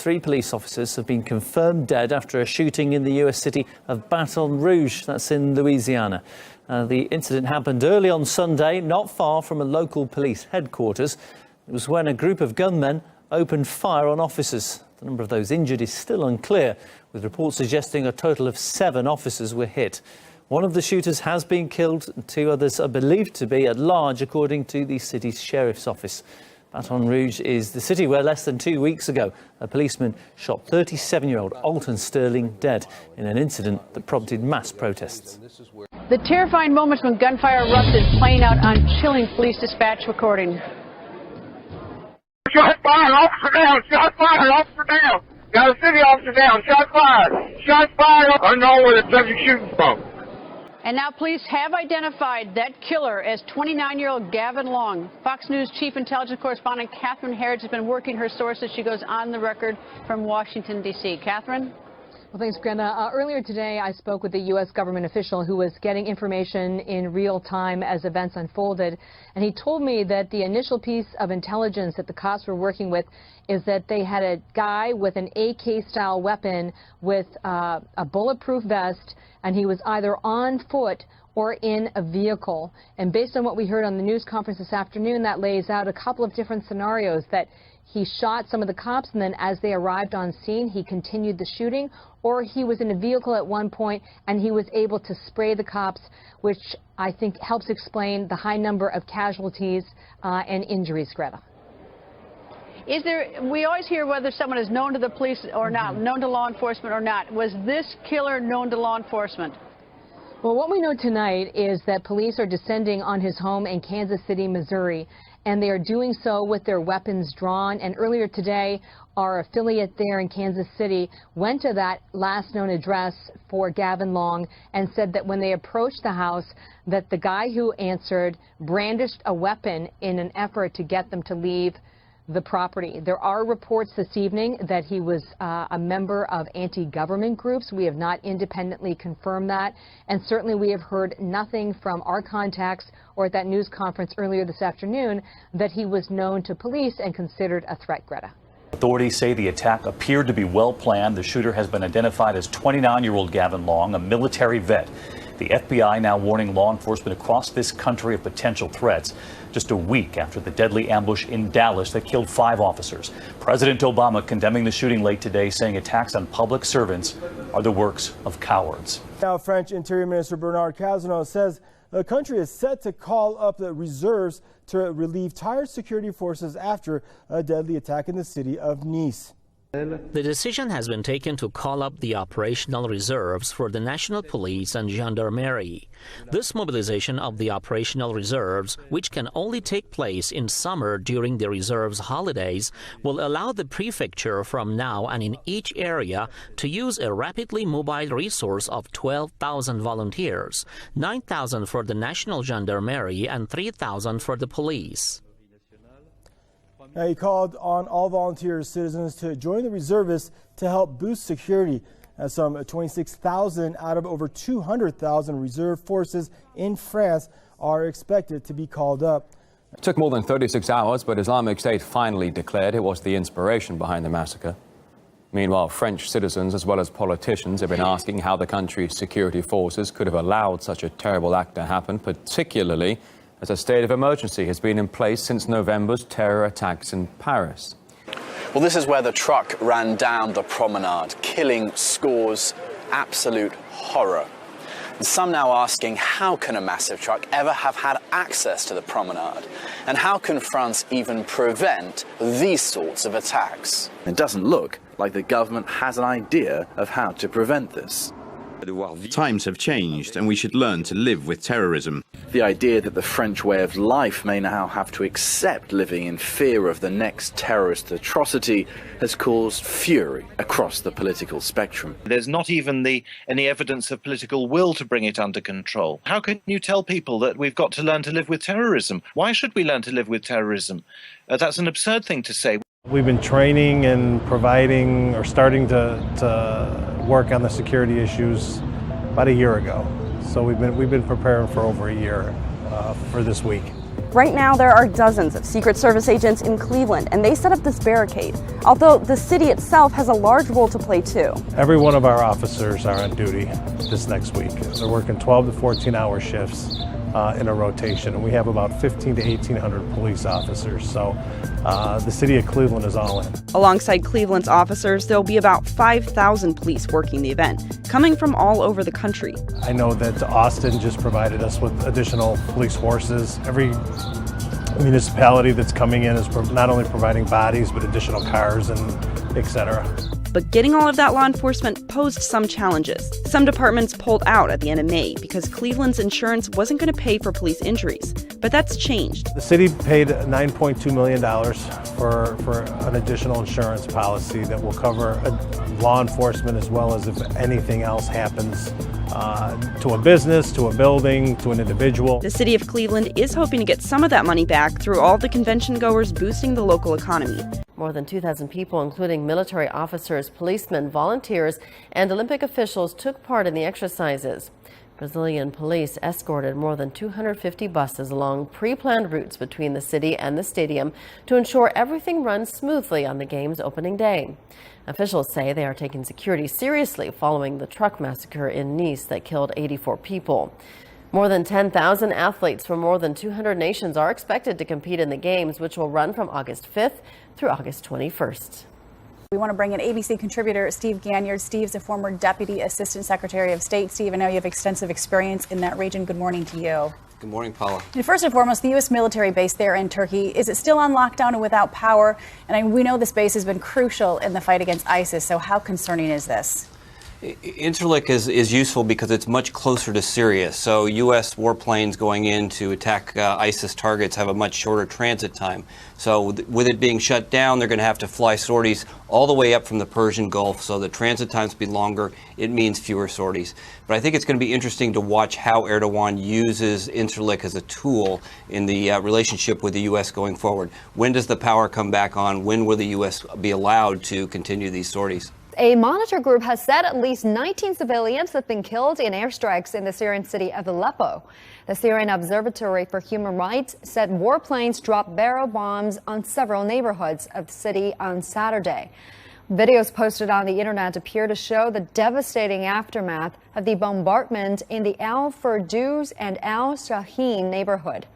3 police officers have been confirmed dead after a shooting in the US city of Baton Rouge, that's in Louisiana. The incident happened early on Sunday, not far from a local police headquarters. It was when a group of gunmen opened fire on officers. The number of those injured is still unclear, with reports suggesting a total of 7 officers were hit. One of the shooters has been killed and 2 others are believed to be at large, according to the city's sheriff's office. Baton Rouge is the city where less than 2 weeks ago a policeman shot 37-year-old Alton Sterling dead in an incident that prompted mass protests. The terrifying moments when gunfire erupted playing out on chilling police dispatch recording. Shot fired, officer down, shot fired, officer down. Got a city officer down, shot fired, shot fired. I don't know where the subject shooting from. And now police have identified that killer as 29-year-old Gavin Long. Fox News chief intelligence correspondent Catherine Harrods has been working her sources. She goes on the record from Washington, D.C. Catherine? Well, thanks, Brenda. Earlier today, I spoke with a U.S. government official who was getting information in real time as events unfolded. And he told me that the initial piece of intelligence that the cops were working with is that they had a guy with an AK-style weapon with a bulletproof vest, and he was either on foot or in a vehicle. And based on what we heard on the news conference this afternoon, that lays out a couple of different scenarios, that he shot some of the cops, and then as they arrived on scene, he continued the shooting, or he was in a vehicle at one point and he was able to spray the cops, which I think helps explain the high number of casualties and injuries, Greta. Is there, we always hear whether someone is known to the police or not, known to law enforcement or not. Was this killer known to law enforcement? Well, what we know tonight is that police are descending on his home in Kansas City, Missouri, and they are doing so with their weapons drawn. And earlier today, our affiliate there in Kansas City went to that last known address for Gavin Long and said that when they approached the house, that the guy who answered brandished a weapon in an effort to get them to leave the property. There are reports this evening that he was a member of anti-government groups. We have not independently confirmed that, and certainly we have heard nothing from our contacts or at that news conference earlier this afternoon that he was known to police and considered a threat, Greta. Authorities say the attack appeared to be well planned. The shooter has been identified as 29-year-old Gavin Long, a military vet. The FBI now warning law enforcement across this country of potential threats, just a week after the deadly ambush in Dallas that killed 5 officers. President Obama condemning the shooting late today, saying attacks on public servants are the works of cowards. Now, French Interior Minister Bernard Cazeneuve says the country is set to call up the reserves to relieve tired security forces after a deadly attack in the city of Nice. The decision has been taken to call up the operational reserves for the National Police and Gendarmerie. This mobilization of the operational reserves, which can only take place in summer during the reserves' holidays, will allow the prefecture from now and in each area to use a rapidly mobile resource of 12,000 volunteers, 9,000 for the National Gendarmerie and 3,000 for the police. Now, he called on all volunteer citizens to join the reservists to help boost security, as some 26,000 out of over 200,000 reserve forces in France are expected to be called up. It took more than 36 hours, but Islamic State finally declared it was the inspiration behind the massacre. Meanwhile, French citizens as well as politicians have been asking how the country's security forces could have allowed such a terrible act to happen, particularly as a state of emergency has been in place since November's terror attacks in Paris. Well, this is where the truck ran down the promenade, killing scores. Absolute horror. And some now asking, how can a massive truck ever have had access to the promenade? And how can France even prevent these sorts of attacks? It doesn't look like the government has an idea of how to prevent this. Times have changed, and we should learn to live with terrorism. The idea that the French way of life may now have to accept living in fear of the next terrorist atrocity has caused fury across the political spectrum. There's not even any evidence of political will to bring it under control. How can you tell people that we've got to learn to live with terrorism? Why should we learn to live with terrorism? That's an absurd thing to say. We've been training and providing or starting to work on the security issues about a year ago. So we've been preparing for over a year for this week. Right now, there are dozens of Secret Service agents in Cleveland, and they set up this barricade, although the city itself has a large role to play too. Every one of our officers are on duty this next week. They're working 12 to 14-hour shifts in a rotation, and we have about 1,500 to 1,800 police officers, so the city of Cleveland is all in. Alongside Cleveland's officers, there'll be about 5,000 police working the event, coming from all over the country. I know that Austin just provided us with additional police forces. Every municipality that's coming in is not only providing bodies, but additional cars and etc. But getting all of that law enforcement posed some challenges. Some departments pulled out at the end of May because Cleveland's insurance wasn't going to pay for police injuries. But that's changed. The city paid $9.2 million for an additional insurance policy that will cover law enforcement as well as if anything else happens to a business, to a building, to an individual. The city of Cleveland is hoping to get some of that money back through all the convention goers boosting the local economy. More than 2,000 people, including military officers, policemen, volunteers, and Olympic officials, took part in the exercises. Brazilian police escorted more than 250 buses along pre-planned routes between the city and the stadium to ensure everything runs smoothly on the game's opening day. Officials say they are taking security seriously following the truck massacre in Nice that killed 84 people. More than 10,000 athletes from more than 200 nations are expected to compete in the games, which will run from August 5th through August 21st. We want to bring in ABC contributor Steve Ganyard. Steve's a former Deputy Assistant Secretary of State. Steve, I know you have extensive experience in that region. Good morning to you. Good morning, Paula. And first and foremost, the U.S. military base there in Turkey, is it still on lockdown and without power? And we know this base has been crucial in the fight against ISIS, so how concerning is this? Incirlik is useful because it's much closer to Syria, so U.S. warplanes going in to attack ISIS targets have a much shorter transit time. So with it being shut down, they're going to have to fly sorties all the way up from the Persian Gulf, so the transit times be longer. It means fewer sorties. But I think it's going to be interesting to watch how Erdogan uses Incirlik as a tool in the relationship with the U.S. going forward. When does the power come back on? When will the U.S. be allowed to continue these sorties? A monitor group has said at least 19 civilians have been killed in airstrikes in the Syrian city of Aleppo. The Syrian Observatory for Human Rights said warplanes dropped barrel bombs on several neighborhoods of the city on Saturday. Videos posted on the internet appear to show the devastating aftermath of the bombardment in the Al Firdouz and Al Shahin neighborhood.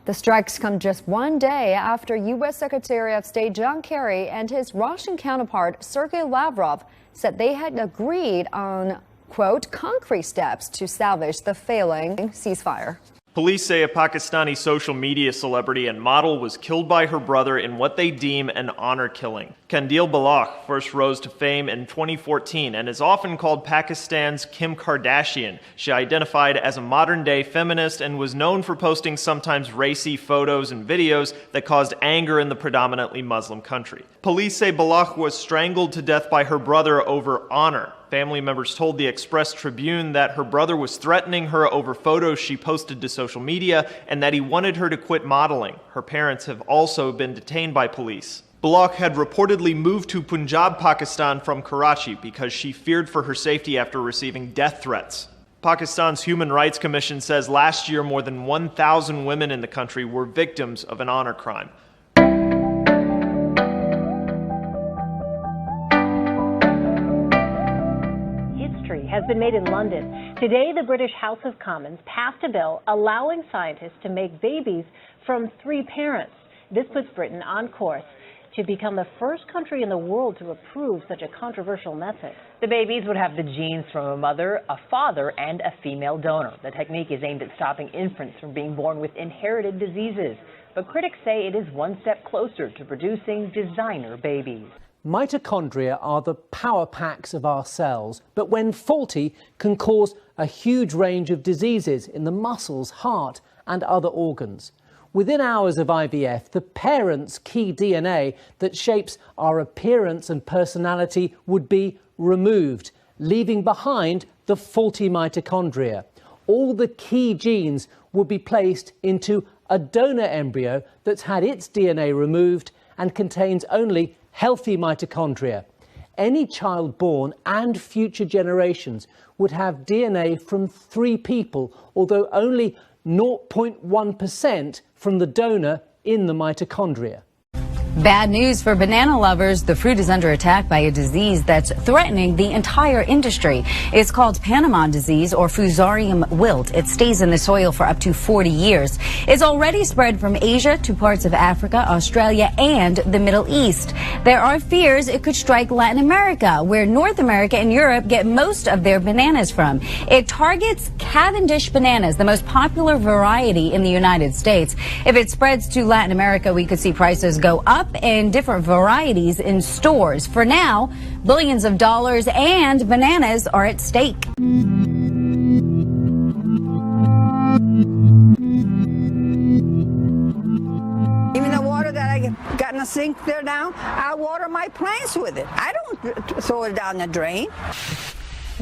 The strikes come just one day after U.S. Secretary of State John Kerry and his Russian counterpart Sergei Lavrov said they had agreed on, quote, concrete steps to salvage the failing ceasefire. Police say a Pakistani social media celebrity and model was killed by her brother in what they deem an honor killing. Kandil Balakh first rose to fame in 2014 and is often called Pakistan's Kim Kardashian. She identified as a modern-day feminist and was known for posting sometimes racy photos and videos that caused anger in the predominantly Muslim country. Police say Balakh was strangled to death by her brother over honor. Family members told the Express Tribune that her brother was threatening her over photos she posted to social media and that he wanted her to quit modeling. Her parents have also been detained by police. Balakh had reportedly moved to Punjab, Pakistan from Karachi because she feared for her safety after receiving death threats. Pakistan's Human Rights Commission says last year more than 1,000 women in the country were victims of an honor crime. Has been made in London. Today, the British House of Commons passed a bill allowing scientists to make babies from 3 parents. This puts Britain on course to become the first country in the world to approve such a controversial method. The babies would have the genes from a mother, a father, and a female donor. The technique is aimed at stopping infants from being born with inherited diseases. But critics say it is one step closer to producing designer babies. Mitochondria are the power packs of our cells, but when faulty can cause a huge range of diseases in the muscles, heart and other organs. Within hours of IVF, the parent's key DNA that shapes our appearance and personality would be removed, leaving behind the faulty mitochondria. All the key genes would be placed into a donor embryo that's had its DNA removed and contains only healthy mitochondria. Any child born and future generations would have DNA from 3 people, although only 0.1% from the donor in the mitochondria. Bad news for banana lovers. The fruit is under attack by a disease that's threatening the entire industry. It's called Panama disease or Fusarium wilt. It stays in the soil for up to 40 years. It's already spread from Asia to parts of Africa, Australia, and the Middle East. There are fears it could strike Latin America, where North America and Europe get most of their bananas from. It targets Cavendish bananas, the most popular variety in the United States. If it spreads to Latin America, we could see prices go up in different varieties in stores. For now, billions of dollars and bananas are at stake. Even the water that I got in the sink there now, I water my plants with it. I don't throw it down the drain.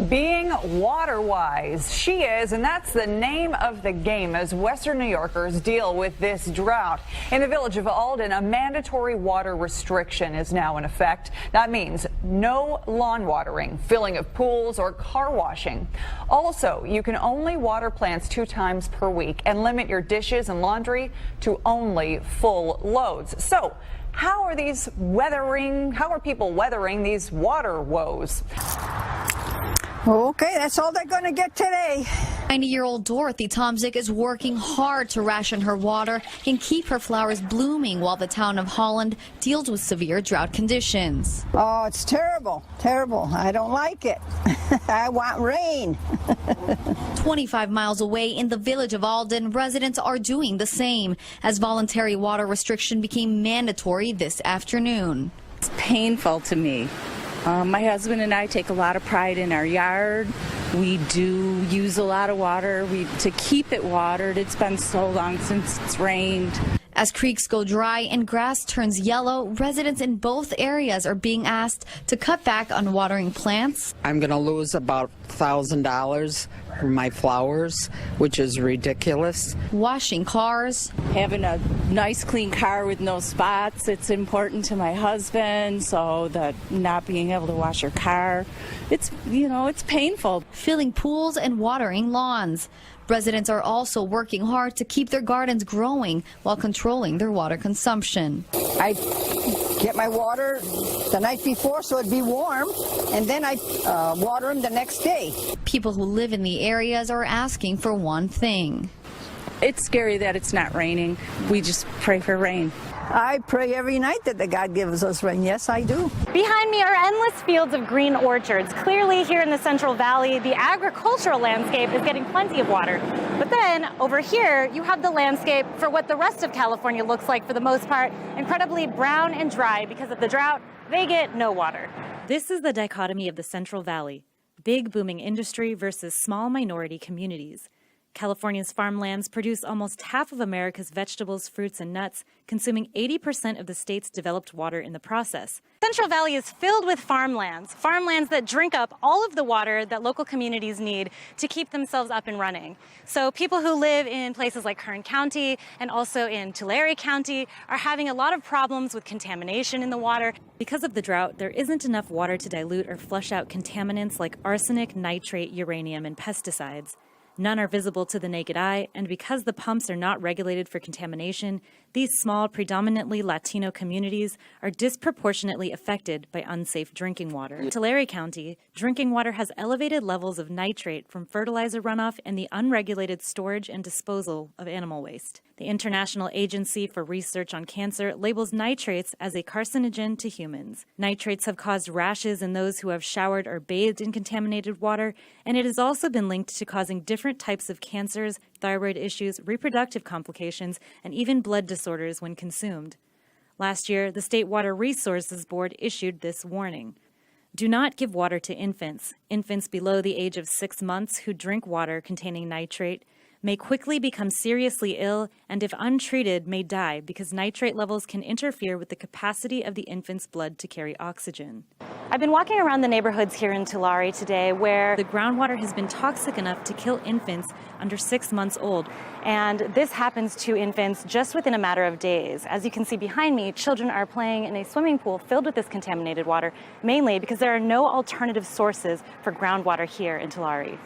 Being water-wise, she is, and that's the name of the game as Western New Yorkers deal with this drought. In the village of Alden, a mandatory water restriction is now in effect. That means no lawn watering, filling of pools, or car washing. Also, you can only water plants 2 times per week and limit your dishes and laundry to only full loads. So, how are people weathering these water woes? Okay, that's all they're going to get today. 90-year-old Dorothy Tomzik is working hard to ration her water and keep her flowers blooming while the town of Holland deals with severe drought conditions. Oh, it's terrible, terrible. I don't like it. I want rain. 25 miles away in the village of Alden, residents are doing the same as voluntary water restriction became mandatory this afternoon. It's painful to me. My husband and I take a lot of pride in our yard. We do use a lot of water to keep it watered. It's been so long since it's rained. As creeks go dry and grass turns yellow, residents in both areas are being asked to cut back on watering plants. I'm going to lose about $1,000 for my flowers, which is ridiculous. Washing cars. Having a nice clean car with no spots, it's important to my husband, so that not being able to wash your car, it's painful. Filling pools and watering lawns. Residents are also working hard to keep their gardens growing while controlling their water consumption. I get my water the night before so it'd be warm, and then I water them the next day. People who live in the areas are asking for one thing. It's scary that it's not raining. We just pray for rain. I pray every night that the God gives us rain. Yes, I do. Behind me are endless fields of green orchards. Clearly, here in the Central Valley, the agricultural landscape is getting plenty of water. But then, over here, you have the landscape for what the rest of California looks like for the most part, incredibly brown and dry because of the drought. They get no water. This is the dichotomy of the Central Valley. Big booming industry versus small minority communities. California's farmlands produce almost half of America's vegetables, fruits, and nuts, consuming 80% of the state's developed water in the process. Central Valley is filled with farmlands that drink up all of the water that local communities need to keep themselves up and running. So people who live in places like Kern County and also in Tulare County are having a lot of problems with contamination in the water. Because of the drought, there isn't enough water to dilute or flush out contaminants like arsenic, nitrate, uranium, and pesticides. None are visible to the naked eye, and because the pumps are not regulated for contamination, these small, predominantly Latino communities are disproportionately affected by unsafe drinking water. In Tulare County, drinking water has elevated levels of nitrate from fertilizer runoff and the unregulated storage and disposal of animal waste. The International Agency for Research on Cancer labels nitrates as a carcinogen to humans. Nitrates have caused rashes in those who have showered or bathed in contaminated water, and it has also been linked to causing different types of cancers, thyroid issues, reproductive complications, and even blood disorders when consumed. Last year, the State Water Resources Board issued this warning. Do not give water to infants. Infants below the age of 6 months who drink water containing nitrate may quickly become seriously ill and, if untreated, may die because nitrate levels can interfere with the capacity of the infant's blood to carry oxygen. I've been walking around the neighborhoods here in Tulare today where the groundwater has been toxic enough to kill infants under 6 months old. And this happens to infants just within a matter of days. As you can see behind me, children are playing in a swimming pool filled with this contaminated water, mainly because there are no alternative sources for groundwater here in Tulare.